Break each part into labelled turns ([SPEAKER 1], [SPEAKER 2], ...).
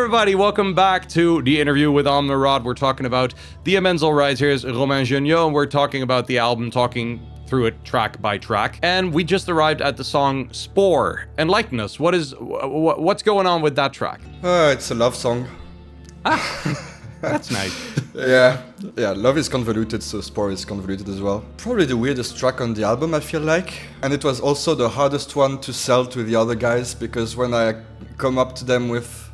[SPEAKER 1] everybody, welcome back to the interview with Omnerod. We're talking about the Amensal Rise. Here's Romain Jeuniaux, and we're talking about the album, talking through it track by track. And we just arrived at the song Spore. Enlighten us, what's going on with that track?
[SPEAKER 2] It's a love song.
[SPEAKER 1] That's nice.
[SPEAKER 2] Yeah, love is convoluted, so Spore is convoluted as well. Probably the weirdest track on the album, I feel like. And it was also the hardest one to sell to the other guys, because when I come up to them with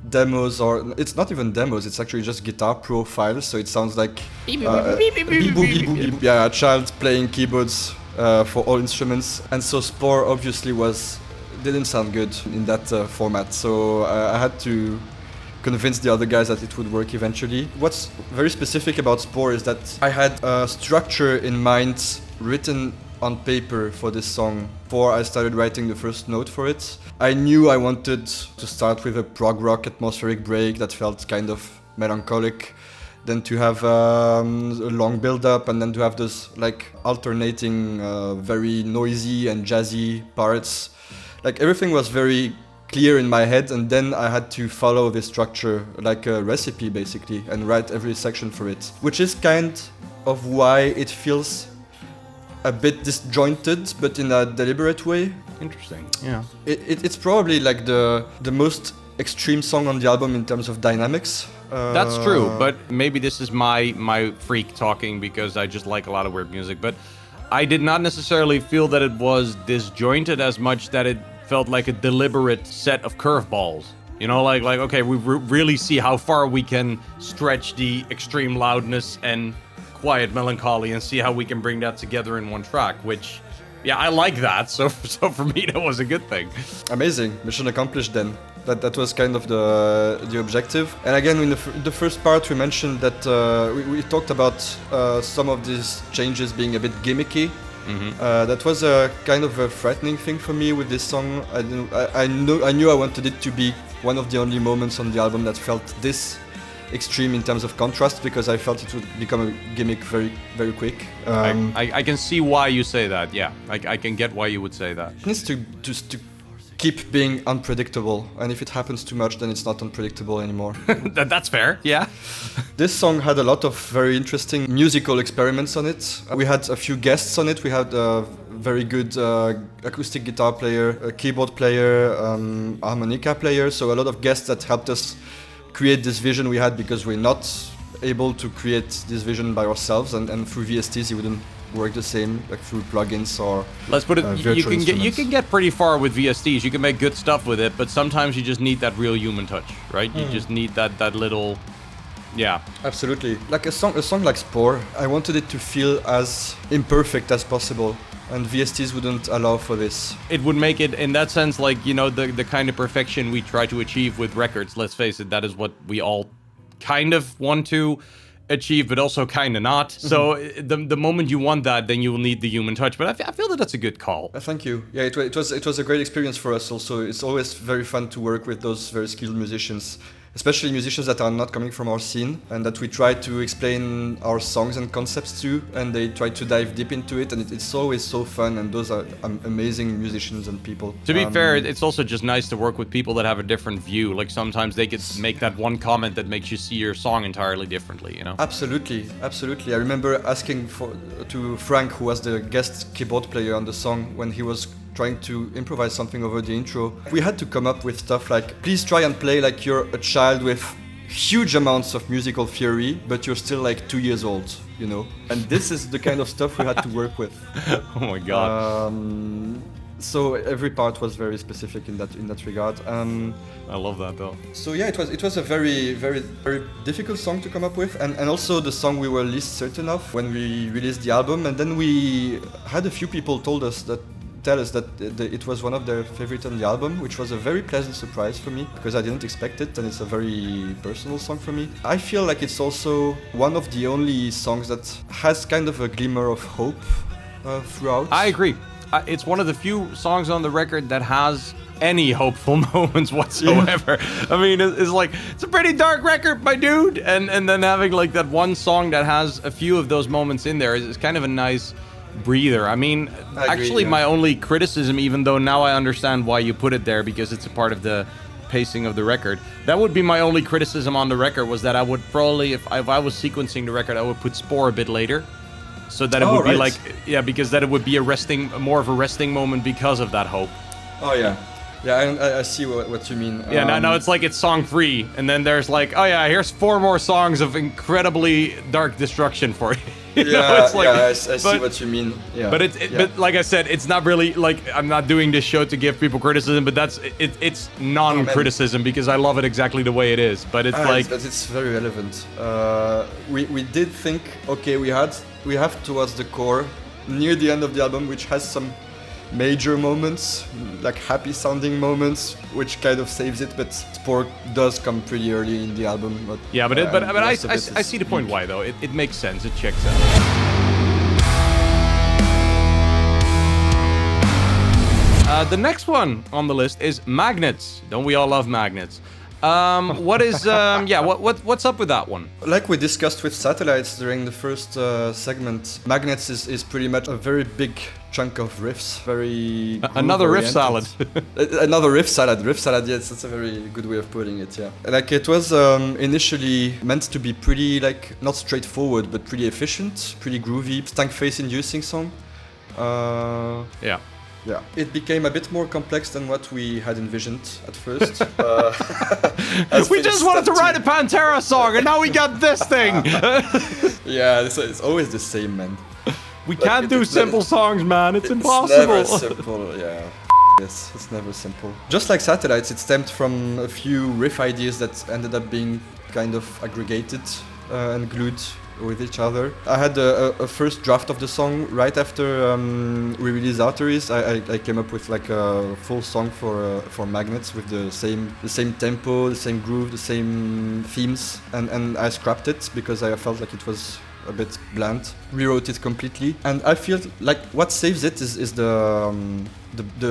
[SPEAKER 2] demos, or it's not even demos, it's actually just guitar pro files, so it sounds like a child playing keyboards for all instruments. And so Spore obviously didn't sound good in that format, so I had to convince the other guys that it would work eventually. What's very specific about Spore is that I had a structure in mind written on paper for this song before I started writing the first note for it. I knew I wanted to start with a prog rock atmospheric break that felt kind of melancholic, then to have a long build-up, and then to have those like alternating very noisy and jazzy parts. Like everything was very clear in my head, and then I had to follow this structure like a recipe basically and write every section for it, which is kind of why it feels a bit disjointed, but in a deliberate way.
[SPEAKER 1] Interesting. Yeah.
[SPEAKER 2] It's probably like the most extreme song on the album in terms of dynamics.
[SPEAKER 1] That's true, but maybe this is my freak talking because I just like a lot of weird music, but I did not necessarily feel that it was disjointed as much that it felt like a deliberate set of curveballs. You know, like okay, we really see how far we can stretch the extreme loudness and quiet melancholy and see how we can bring that together in one track, which, yeah, I like that. So for me, that was a good thing.
[SPEAKER 2] Amazing. Mission accomplished then. That was kind of the objective. And again, in the first part, we mentioned that we talked about some of these changes being a bit gimmicky. Mm-hmm. That was a kind of a frightening thing for me with this song. I knew I wanted it to be one of the only moments on the album that felt this extreme in terms of contrast, because I felt it would become a gimmick very, very quick.
[SPEAKER 1] I can see why you say that. Yeah, I can get why you would say that.
[SPEAKER 2] It needs to keep being unpredictable, and if it happens too much, then it's not unpredictable anymore.
[SPEAKER 1] That's fair. Yeah.
[SPEAKER 2] This song had a lot of very interesting musical experiments on it. We had a few guests on it. We had a very good acoustic guitar player, a keyboard player, harmonica player. So a lot of guests that helped us create this vision we had, because we're not able to create this vision by ourselves, and through VSTs it wouldn't work the same, like through plugins or
[SPEAKER 1] let's put it, you can get pretty far with VSTs. You can make good stuff with it, but sometimes you just need that real human touch, right? You just need that little, yeah.
[SPEAKER 2] Absolutely. Like a song like Spore, I wanted it to feel as imperfect as possible, and VSTs wouldn't allow for this.
[SPEAKER 1] It would make it, in that sense, like, you know, the kind of perfection we try to achieve with records. Let's face it, that is what we all kind of want to achieve, but also kind of not. Mm-hmm. So the moment you want that, then you will need the human touch. But I feel that that's a good call.
[SPEAKER 2] Thank you. Yeah, it was a great experience for us also. It's always very fun to work with those very skilled musicians, especially musicians that are not coming from our scene, and that we try to explain our songs and concepts to, and they try to dive deep into it, and it's always so fun, and those are amazing musicians and people.
[SPEAKER 1] To be fair, it's also just nice to work with people that have a different view. Like sometimes they could make that one comment that makes you see your song entirely differently, you know?
[SPEAKER 2] Absolutely. I remember asking to Frank, who was the guest keyboard player on the song, when he was trying to improvise something over the intro. We had to come up with stuff like, please try and play like you're a child with huge amounts of musical theory, but you're still like 2 years old, you know? And this is the kind of stuff we had to work with.
[SPEAKER 1] Oh my God.
[SPEAKER 2] So every part was very specific in that regard.
[SPEAKER 1] I love that though.
[SPEAKER 2] So yeah, it was a very, very, very difficult song to come up with, and also the song we were least certain of when we released the album. And then we had a few people tell us that it was one of their favorite on the album, which was a very pleasant surprise for me, because I didn't expect it, and it's a very personal song for me. I feel like it's also one of the only songs that has kind of a glimmer of hope throughout.
[SPEAKER 1] I agree. It's one of the few songs on the record that has any hopeful moments whatsoever. Yeah. I mean, it's like, it's a pretty dark record, my dude, and then having like that one song that has a few of those moments in there is kind of a nice breather. I mean, I agree, my only criticism, even though now I understand why you put it there, because it's a part of the pacing of the record. That would be my only criticism on the record, was that I would probably, if I was sequencing the record, I would put Spore a bit later. So that it would be like, yeah, because that it would be more of a resting moment because of that hope.
[SPEAKER 2] Oh yeah. Yeah, I see what you mean.
[SPEAKER 1] Yeah, now it's like it's song 3, and then there's like, oh yeah, here's 4 more songs of incredibly dark destruction for you.
[SPEAKER 2] I see what you mean. Yeah.
[SPEAKER 1] But like I said, it's not really like, I'm not doing this show to give people criticism, but it's non-criticism because I love it exactly the way it is. But
[SPEAKER 2] it's very relevant. We did think, okay, we have towards the core near the end of the album, which has some major moments, like happy sounding moments, which kind of saves it, but Spore does come pretty early in the album. But
[SPEAKER 1] yeah, but I see the point why though. It makes sense. It checks out. The next one on the list is Magnets. Don't we all love magnets? What is what's up with that one?
[SPEAKER 2] Like we discussed with Satellites during the first segment, Magnets is pretty much a very big chunk of riffs. Very
[SPEAKER 1] another riff salad.
[SPEAKER 2] Another riff salad. Riff salad. Yes, that's a very good way of putting it. Yeah. Like it was initially meant to be pretty like not straightforward, but pretty efficient, pretty groovy, stankface inducing song.
[SPEAKER 1] Yeah.
[SPEAKER 2] Yeah, it became a bit more complex than what we had envisioned at first.
[SPEAKER 1] We just wanted to write a Pantera song, and now we got this thing.
[SPEAKER 2] Yeah, it's always the same, man.
[SPEAKER 1] We can't do simple songs, man. It's impossible.
[SPEAKER 2] It's never simple, yeah. Yes, it's never simple. Just like Satellites, it stemmed from a few riff ideas that ended up being kind of aggregated and glued with each other. I had a first draft of the song right after we released Arteries. I came up with like a full song for Magnets with the same tempo, the same groove, the same themes, and I scrapped it because I felt like it was a bit bland. Rewrote it completely, and I feel like what saves it is the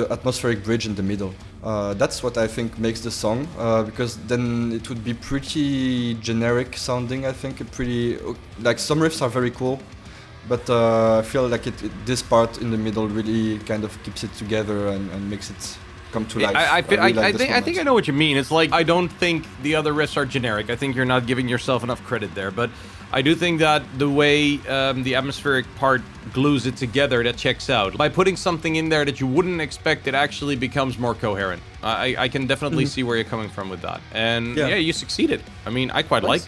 [SPEAKER 2] atmospheric bridge in the middle. That's what I think makes the song, because then it would be pretty generic sounding. I think pretty like some riffs are very cool, but I feel like this part in the middle really kind of keeps it together and makes it come to life.
[SPEAKER 1] I think I know what you mean. It's like I don't think the other riffs are generic. I think you're not giving yourself enough credit there, but I do think that the way the atmospheric part glues it together, that checks out. By putting something in there that you wouldn't expect, it actually becomes more coherent. I can definitely see where you're coming from with that. And yeah, you succeeded. I mean, I quite like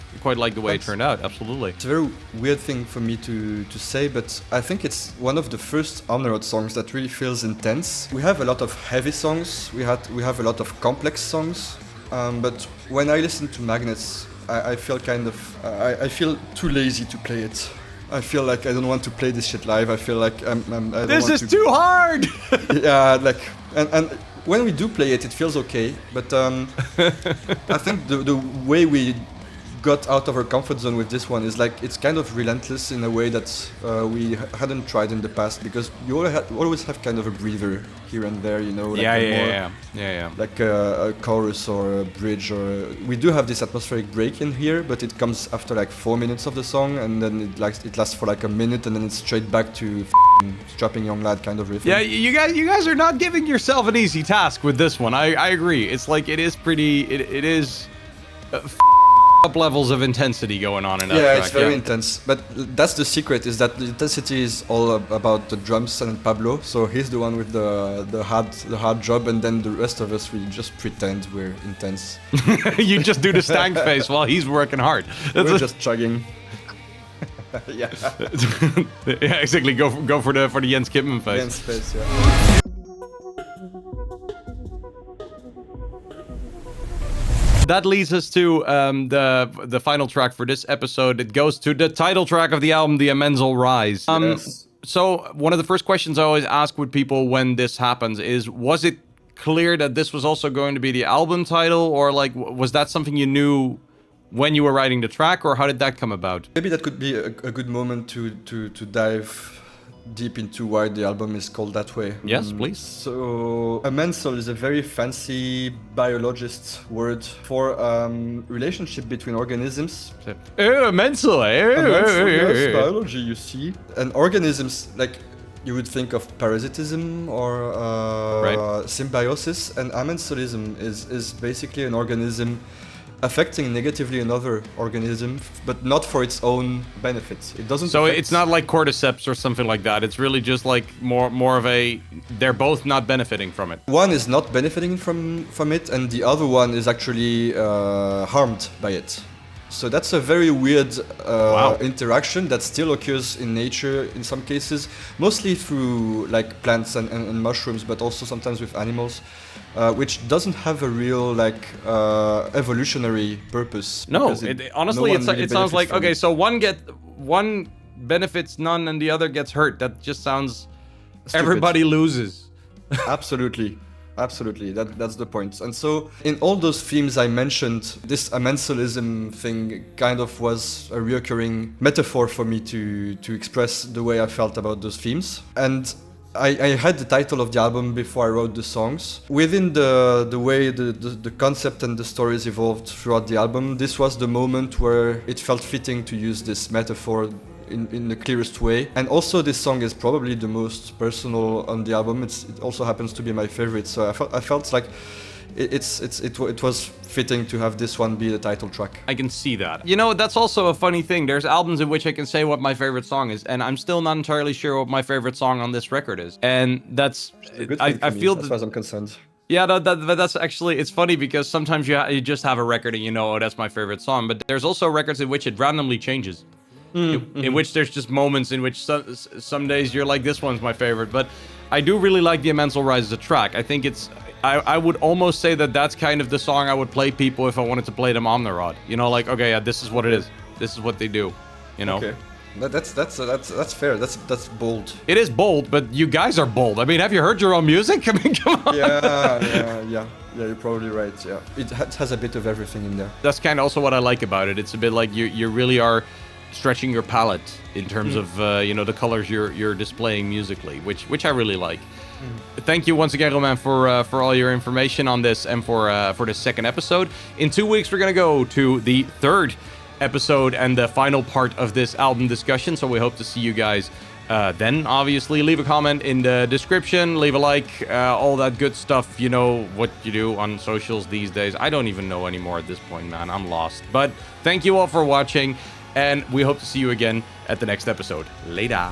[SPEAKER 1] the way it turned out, absolutely.
[SPEAKER 2] It's a very weird thing for me to say, but I think it's one of the first Omnerod songs that really feels intense. We have a lot of heavy songs, we have a lot of complex songs, but when I listen to Magnets, I feel kind of I feel too lazy to play it. I feel like I don't want to play this shit live. I feel like I don't
[SPEAKER 1] this is too hard.
[SPEAKER 2] Yeah, like and when we do play it, it feels okay. But I think the way we got out of our comfort zone with this one is like it's kind of relentless in a way that we hadn't tried in the past, because you always have kind of a breather here and there, you know. Like
[SPEAKER 1] yeah.
[SPEAKER 2] Like a chorus or a bridge, or we do have this atmospheric break in here, but it comes after like 4 minutes of the song, and then it lasts for like a minute, and then it's straight back to strapping young lad kind of riff.
[SPEAKER 1] Yeah, you guys are not giving yourself an easy task with this one. I agree. It's like it is pretty. It is. Up levels of intensity going on in that track.
[SPEAKER 2] It's very intense, but that's the secret, is that the intensity is all about the drums and Pablo, so he's the one with the hard job, and then the rest of us, we just pretend we're intense.
[SPEAKER 1] You just do the stank face while he's working hard.
[SPEAKER 2] We're just chugging. Yeah.
[SPEAKER 1] Yeah, exactly. Go for the Jens Kipman face.
[SPEAKER 2] Jens face, yeah.
[SPEAKER 1] That leads us to the final track for this episode. It goes to the title track of the album, the Amensal Rise.
[SPEAKER 2] Yes.
[SPEAKER 1] So one of the first questions I always ask with people when this happens is, was it clear that this was also going to be the album title, or like was that something you knew when you were writing the track, or how did that come about?
[SPEAKER 2] Maybe that could be a good moment to dive deep into why the album is called that way.
[SPEAKER 1] Yes, please.
[SPEAKER 2] So, Amensal is a very fancy biologist word for relationship between organisms.
[SPEAKER 1] Amensal,
[SPEAKER 2] yes, biology, you see. And organisms, like, you would think of parasitism or symbiosis, and amensolism is basically an organism affecting negatively another organism, but not for its own benefits. It doesn't.
[SPEAKER 1] So it's not like cordyceps or something like that. It's really just like more of a. They're both not benefiting from it.
[SPEAKER 2] One is not benefiting from it, and the other one is actually harmed by it. So that's a very weird interaction that still occurs in nature in some cases, mostly through like plants and mushrooms, but also sometimes with animals, which doesn't have a real like evolutionary purpose.
[SPEAKER 1] No, honestly, it sounds like okay. So one benefits none, and the other gets hurt. That just sounds.
[SPEAKER 2] Stupid.
[SPEAKER 1] Everybody loses.
[SPEAKER 2] Absolutely. Absolutely, that's the point. And so, in all those themes I mentioned, this amensolism thing kind of was a recurring metaphor for me to express the way I felt about those themes. And I had the title of the album before I wrote the songs. Within the way the concept and the stories evolved throughout the album, this was the moment where it felt fitting to use this metaphor in the clearest way. And also this song is probably the most personal on the album. It also happens to be my favorite, so I felt like it was fitting to have this one be the title track.
[SPEAKER 1] I can see that. You know, that's also a funny thing. There's albums in which I can say what my favorite song is, and I'm still not entirely sure what my favorite song on this record is. And that's I feel
[SPEAKER 2] as far as I'm concerned.
[SPEAKER 1] Yeah, that's actually, it's funny because sometimes you just have a record and you know, oh, that's my favorite song, but there's also records in which it randomly changes. In which there's just moments in which some days you're like, this one's my favorite. But I do really like the Amensal Rise as a track. I think I would almost say that that's kind of the song I would play people if I wanted to play them Omnerod. You know, like, okay, yeah, this is what it is. This is what they do, you know?
[SPEAKER 2] Okay. That's fair. That's bold.
[SPEAKER 1] It is bold, but you guys are bold. I mean, have you heard your own music? I mean, come on.
[SPEAKER 2] Yeah, you're probably right, yeah. It has a bit of everything in there.
[SPEAKER 1] That's kind of also what I like about it. It's a bit like you really are stretching your palette in terms of you know, the colors you're displaying musically, which I really like. Thank you once again, Romain, for all your information on this and for this second episode. In 2 weeks, we're gonna go to the third episode and the final part of this album discussion. So we hope to see you guys then. Obviously, leave a comment in the description, leave a like, all that good stuff. You know what you do on socials these days. I don't even know anymore at this point, man. I'm lost. But thank you all for watching. And we hope to see you again at the next episode. Later.